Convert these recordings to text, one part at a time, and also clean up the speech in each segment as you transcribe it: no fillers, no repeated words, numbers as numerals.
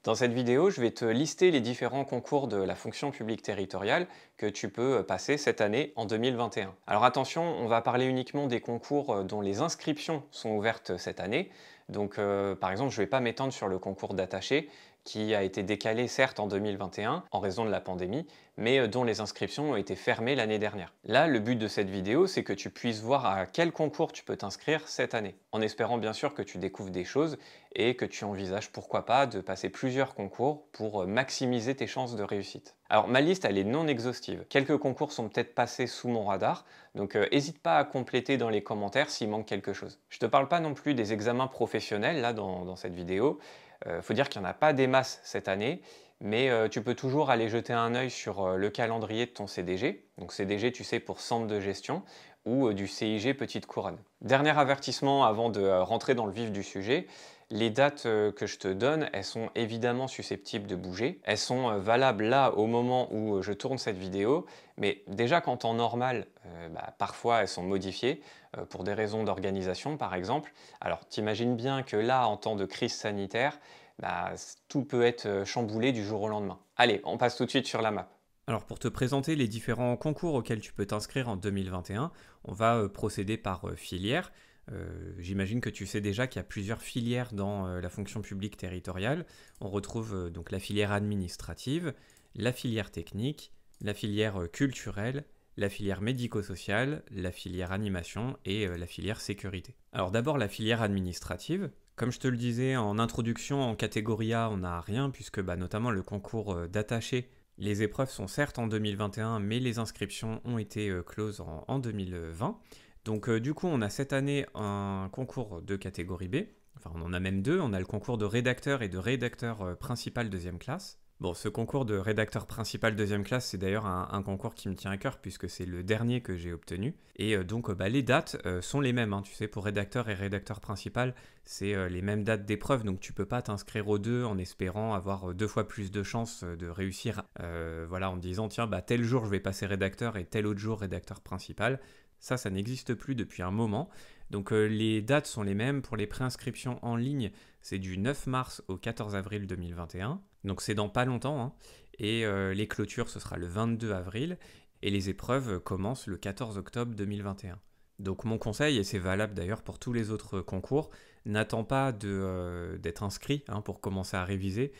Dans cette vidéo, je vais te lister les différents concours de la fonction publique territoriale que tu peux passer cette année en 2021. Alors attention, on va parler uniquement des concours dont les inscriptions sont ouvertes cette année. Donc par exemple, je ne vais pas m'étendre sur le concours d'attaché qui a été décalé certes en 2021 en raison de la pandémie, mais dont les inscriptions ont été fermées l'année dernière. Là, le but de cette vidéo, c'est que tu puisses voir à quel concours tu peux t'inscrire cette année, en espérant bien sûr que tu découvres des choses et que tu envisages pourquoi pas de passer plusieurs concours pour maximiser tes chances de réussite. Alors ma liste elle est non exhaustive. Quelques concours sont peut-être passés sous mon radar, donc n'hésite pas à compléter dans les commentaires s'il manque quelque chose. Je te parle pas non plus des examens professionnels là dans cette vidéo. Faut dire qu'il n'y en a pas des masses cette année, mais tu peux toujours aller jeter un œil sur le calendrier de ton CDG. Donc CDG, tu sais, pour centre de gestion, ou du CIG Petite Couronne. Dernier avertissement avant de rentrer dans le vif du sujet, les dates que je te donne, elles sont évidemment susceptibles de bouger. Elles sont valables là au moment où je tourne cette vidéo, mais déjà qu'en temps normal, parfois elles sont modifiées pour des raisons d'organisation par exemple. Alors t'imagines bien que là, en temps de crise sanitaire, tout peut être chamboulé du jour au lendemain. Allez, on passe tout de suite sur la map. Alors pour te présenter les différents concours auxquels tu peux t'inscrire en 2021, on va procéder par filière. J'imagine que tu sais déjà qu'il y a plusieurs filières dans la fonction publique territoriale. On retrouve donc la filière administrative, la filière technique, la filière culturelle, la filière médico-sociale, la filière animation et la filière sécurité. Alors d'abord la filière administrative. Comme je te le disais en introduction, en catégorie A, on n'a rien puisque notamment le concours d'attaché. Les épreuves sont certes en 2021, mais les inscriptions ont été closes en 2020. Donc du coup, on a cette année un concours de catégorie B. Enfin, on en a même deux. On a le concours de rédacteur et de rédacteur principal deuxième classe. Bon, ce concours de rédacteur principal deuxième classe, c'est d'ailleurs un concours qui me tient à cœur puisque c'est le dernier que j'ai obtenu. Et donc les dates sont les mêmes, hein. Tu sais, pour rédacteur et rédacteur principal, c'est les mêmes dates d'épreuve, donc tu peux pas t'inscrire aux deux en espérant avoir deux fois plus de chances de réussir, en disant tiens, tel jour je vais passer rédacteur et tel autre jour rédacteur principal. Ça n'existe plus depuis un moment. Donc les dates sont les mêmes. Pour les préinscriptions en ligne, c'est du 9 mars au 14 avril 2021. Donc c'est dans pas longtemps, hein. Et les clôtures, ce sera le 22 avril. Et les épreuves commencent le 14 octobre 2021. Donc mon conseil, et c'est valable d'ailleurs pour tous les autres concours, n'attends pas d'être inscrit pour commencer à réviser.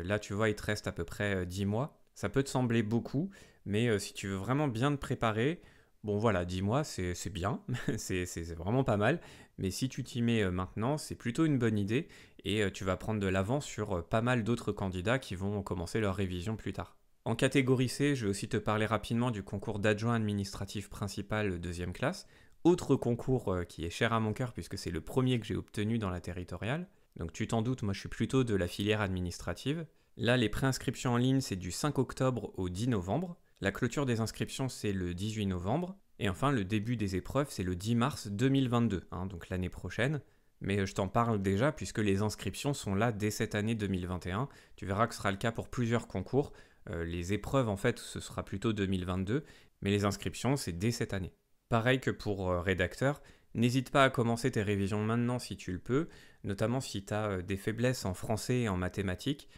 Là, tu vois, il te reste à peu près 10 mois. Ça peut te sembler beaucoup, mais si tu veux vraiment bien te préparer, bon voilà, 10 mois, c'est bien, c'est vraiment pas mal. Mais si tu t'y mets maintenant, c'est plutôt une bonne idée et tu vas prendre de l'avance sur pas mal d'autres candidats qui vont commencer leur révision plus tard. En catégorie C, je vais aussi te parler rapidement du concours d'adjoint administratif principal deuxième classe. Autre concours qui est cher à mon cœur puisque c'est le premier que j'ai obtenu dans la territoriale. Donc tu t'en doutes, moi je suis plutôt de la filière administrative. Là, les préinscriptions en ligne, c'est du 5 octobre au 10 novembre. La clôture des inscriptions, c'est le 18 novembre. Et enfin, le début des épreuves, c'est le 10 mars 2022, donc l'année prochaine. Mais je t'en parle déjà puisque les inscriptions sont là dès cette année 2021. Tu verras que ce sera le cas pour plusieurs concours. Les épreuves, en fait, ce sera plutôt 2022, mais les inscriptions, c'est dès cette année. Pareil que pour rédacteur, n'hésite pas à commencer tes révisions maintenant si tu le peux, notamment si tu as des faiblesses en français et en mathématiques.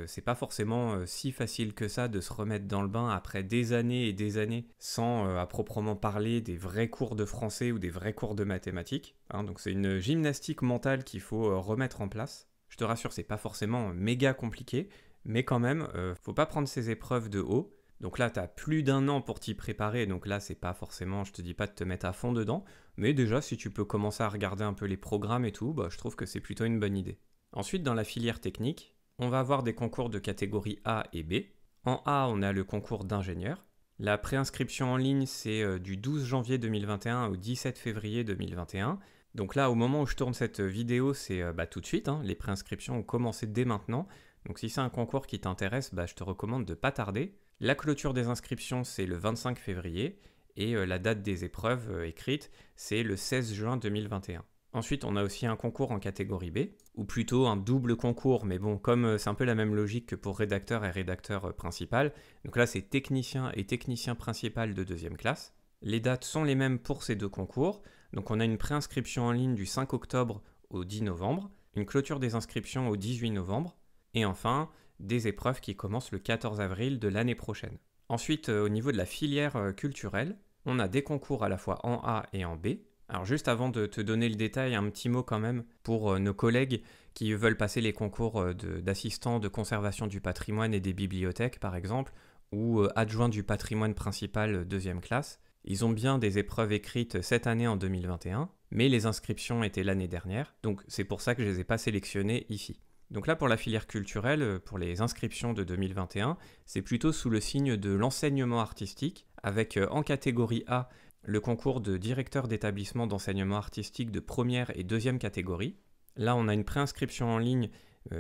C'est pas forcément si facile que ça de se remettre dans le bain après des années et des années sans à proprement parler des vrais cours de français ou des vrais cours de mathématiques. Donc c'est une gymnastique mentale qu'il faut remettre en place. Je te rassure, c'est pas forcément méga compliqué, mais quand même, faut pas prendre ces épreuves de haut. Donc là, tu as plus d'un an pour t'y préparer, donc là, c'est pas forcément, je te dis pas de te mettre à fond dedans, mais déjà, si tu peux commencer à regarder un peu les programmes et tout, je trouve que c'est plutôt une bonne idée. Ensuite, dans la filière technique, on va avoir des concours de catégorie A et B. En A, on a le concours d'ingénieur. La préinscription en ligne, c'est du 12 janvier 2021 au 17 février 2021. Donc là, au moment où je tourne cette vidéo, c'est tout de suite, les préinscriptions ont commencé dès maintenant. Donc si c'est un concours qui t'intéresse, je te recommande de ne pas tarder. La clôture des inscriptions, c'est le 25 février et la date des épreuves écrites, c'est le 16 juin 2021. Ensuite, on a aussi un concours en catégorie B, ou plutôt un double concours, mais bon, comme c'est un peu la même logique que pour rédacteur et rédacteur principal, donc là c'est technicien et technicien principal de deuxième classe. Les dates sont les mêmes pour ces deux concours, donc on a une préinscription en ligne du 5 octobre au 10 novembre, une clôture des inscriptions au 18 novembre, Et enfin, des épreuves qui commencent le 14 avril de l'année prochaine. Ensuite, au niveau de la filière culturelle, on a des concours à la fois en A et en B. Alors juste avant de te donner le détail, un petit mot quand même pour nos collègues qui veulent passer les concours d'assistants de conservation du patrimoine et des bibliothèques par exemple, ou adjoints du patrimoine principal deuxième classe. Ils ont bien des épreuves écrites cette année en 2021, mais les inscriptions étaient l'année dernière, donc c'est pour ça que je ne les ai pas sélectionnées ici. Donc là, pour la filière culturelle, pour les inscriptions de 2021, c'est plutôt sous le signe de l'enseignement artistique, avec en catégorie A le concours de directeur d'établissement d'enseignement artistique de première et deuxième catégorie. Là, on a une préinscription en ligne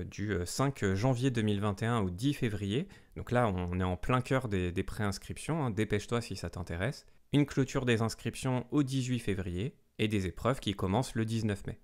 du 5 janvier 2021 au 10 février. Donc là, on est en plein cœur des préinscriptions, hein. Dépêche-toi si ça t'intéresse. Une clôture des inscriptions au 18 février et des épreuves qui commencent le 19 mai.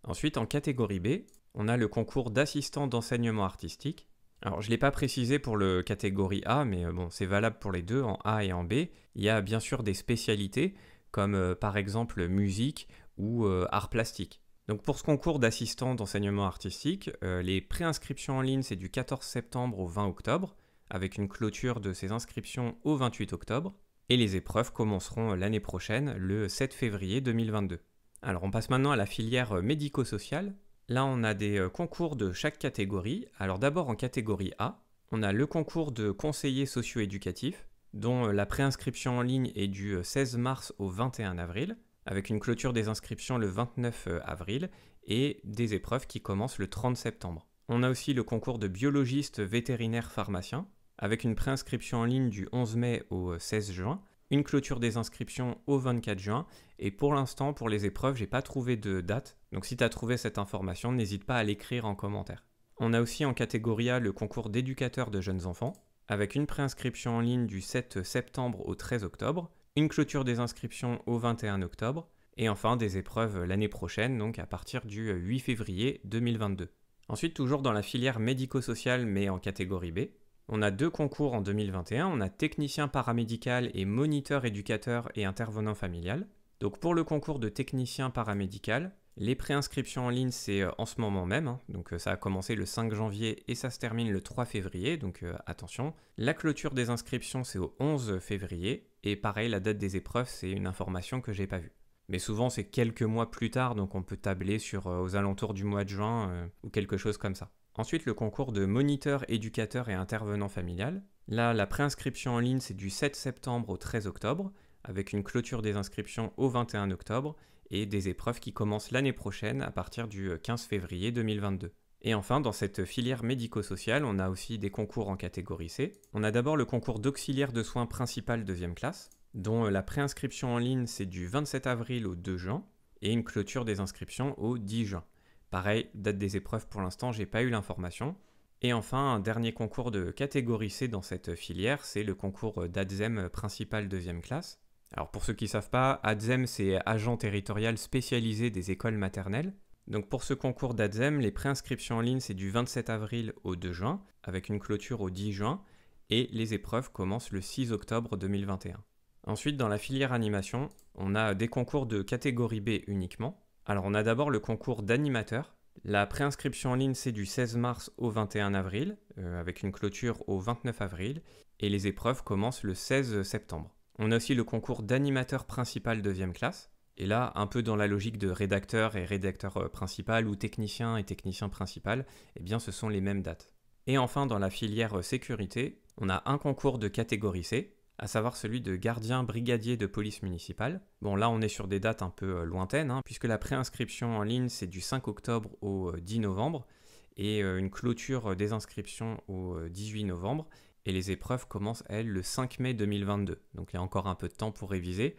Ensuite, en catégorie B, on a le concours d'assistant d'enseignement artistique. Alors, je ne l'ai pas précisé pour le catégorie A, mais bon, c'est valable pour les deux, en A et en B. Il y a bien sûr des spécialités, comme par exemple musique ou art plastique. Donc pour ce concours d'assistant d'enseignement artistique, les préinscriptions en ligne, c'est du 14 septembre au 20 octobre, avec une clôture de ces inscriptions au 28 octobre. Et les épreuves commenceront l'année prochaine, le 7 février 2022. Alors on passe maintenant à la filière médico-sociale. Là, on a des concours de chaque catégorie. Alors d'abord en catégorie A, on a le concours de conseiller socio-éducatif, dont la préinscription en ligne est du 16 mars au 21 avril, avec une clôture des inscriptions le 29 avril et des épreuves qui commencent le 30 septembre. On a aussi le concours de biologiste vétérinaire pharmacien, avec une préinscription en ligne du 11 mai au 16 juin, une clôture des inscriptions au 24 juin, et pour l'instant, pour les épreuves, j'ai pas trouvé de date, donc si tu as trouvé cette information, n'hésite pas à l'écrire en commentaire. On a aussi en catégorie A le concours d'éducateur de jeunes enfants, avec une préinscription en ligne du 7 septembre au 13 octobre, une clôture des inscriptions au 21 octobre, et enfin des épreuves l'année prochaine, donc à partir du 8 février 2022. Ensuite, toujours dans la filière médico-sociale, mais en catégorie B, on a deux concours en 2021, on a technicien paramédical et moniteur éducateur et intervenant familial. Donc pour le concours de technicien paramédical, les préinscriptions en ligne c'est en ce moment même, hein. Donc ça a commencé le 5 janvier et ça se termine le 3 février, donc attention. La clôture des inscriptions c'est au 11 février, et pareil la date des épreuves c'est une information que j'ai pas vue. Mais souvent c'est quelques mois plus tard, donc on peut tabler sur aux alentours du mois de juin ou quelque chose comme ça. Ensuite, le concours de moniteur, éducateur et intervenant familial. Là, la préinscription en ligne, c'est du 7 septembre au 13 octobre, avec une clôture des inscriptions au 21 octobre et des épreuves qui commencent l'année prochaine à partir du 15 février 2022. Et enfin, dans cette filière médico-sociale, on a aussi des concours en catégorie C. On a d'abord le concours d'auxiliaire de soins principal deuxième classe, dont la préinscription en ligne, c'est du 27 avril au 2 juin, et une clôture des inscriptions au 10 juin. Pareil, date des épreuves pour l'instant, j'ai pas eu l'information. Et enfin, un dernier concours de catégorie C dans cette filière, c'est le concours d'ADSEM principal deuxième classe. Alors pour ceux qui ne savent pas, ADSEM c'est agent territorial spécialisé des écoles maternelles. Donc pour ce concours d'ADSEM, les préinscriptions en ligne c'est du 27 avril au 2 juin, avec une clôture au 10 juin, et les épreuves commencent le 6 octobre 2021. Ensuite, dans la filière animation, on a des concours de catégorie B uniquement. Alors on a d'abord le concours d'animateur. La préinscription en ligne c'est du 16 mars au 21 avril, avec une clôture au 29 avril, et les épreuves commencent le 16 septembre. On a aussi le concours d'animateur principal deuxième classe, et là, un peu dans la logique de rédacteur et rédacteur principal, ou technicien et technicien principal, eh bien ce sont les mêmes dates. Et enfin, dans la filière sécurité, on a un concours de catégorie C, à savoir celui de gardien brigadier de police municipale. Bon là on est sur des dates un peu lointaines, hein, puisque la préinscription en ligne c'est du 5 octobre au 10 novembre, et une clôture des inscriptions au 18 novembre, et les épreuves commencent elles le 5 mai 2022, donc il y a encore un peu de temps pour réviser.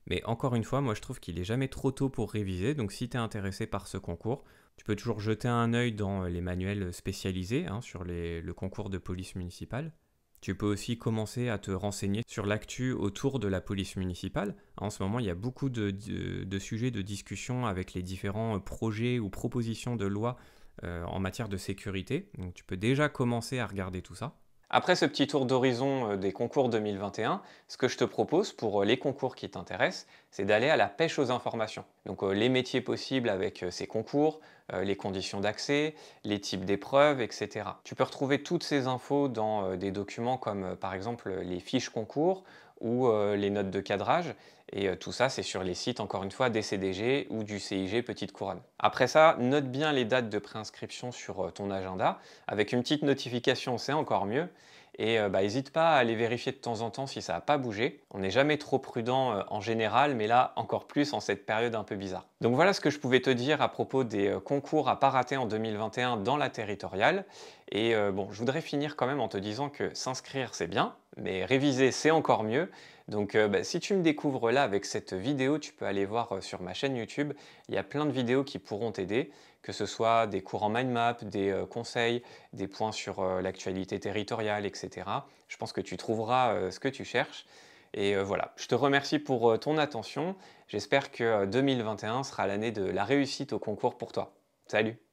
Mais encore une fois, moi je trouve qu'il est jamais trop tôt pour réviser, donc si tu es intéressé par ce concours, tu peux toujours jeter un œil dans les manuels spécialisés hein, sur le concours de police municipale. Tu peux aussi commencer à te renseigner sur l'actu autour de la police municipale. En ce moment, il y a beaucoup de sujets de discussion avec les différents projets ou propositions de loi en matière de sécurité. Donc tu peux déjà commencer à regarder tout ça. Après ce petit tour d'horizon des concours 2021, ce que je te propose pour les concours qui t'intéressent, c'est d'aller à la pêche aux informations. Donc les métiers possibles avec ces concours, les conditions d'accès, les types d'épreuves, etc. Tu peux retrouver toutes ces infos dans des documents comme par exemple les fiches concours ou les notes de cadrage. Et tout ça, c'est sur les sites, encore une fois, des CDG ou du CIG Petite Couronne. Après ça, note bien les dates de préinscription sur ton agenda. Avec une petite notification, c'est encore mieux. Et n'hésite pas à aller vérifier de temps en temps si ça n'a pas bougé. On n'est jamais trop prudent en général, mais là encore plus en cette période un peu bizarre. Donc voilà ce que je pouvais te dire à propos des concours à pas rater en 2021 dans la territoriale. Et bon, je voudrais finir quand même en te disant que s'inscrire c'est bien, mais réviser c'est encore mieux. Donc si tu me découvres là avec cette vidéo, tu peux aller voir sur ma chaîne YouTube. Il y a plein de vidéos qui pourront t'aider, que ce soit des cours en mind map, des conseils, des points sur l'actualité territoriale, etc. Je pense que tu trouveras ce que tu cherches. Et voilà, je te remercie pour ton attention. J'espère que 2021 sera l'année de la réussite au concours pour toi. Salut!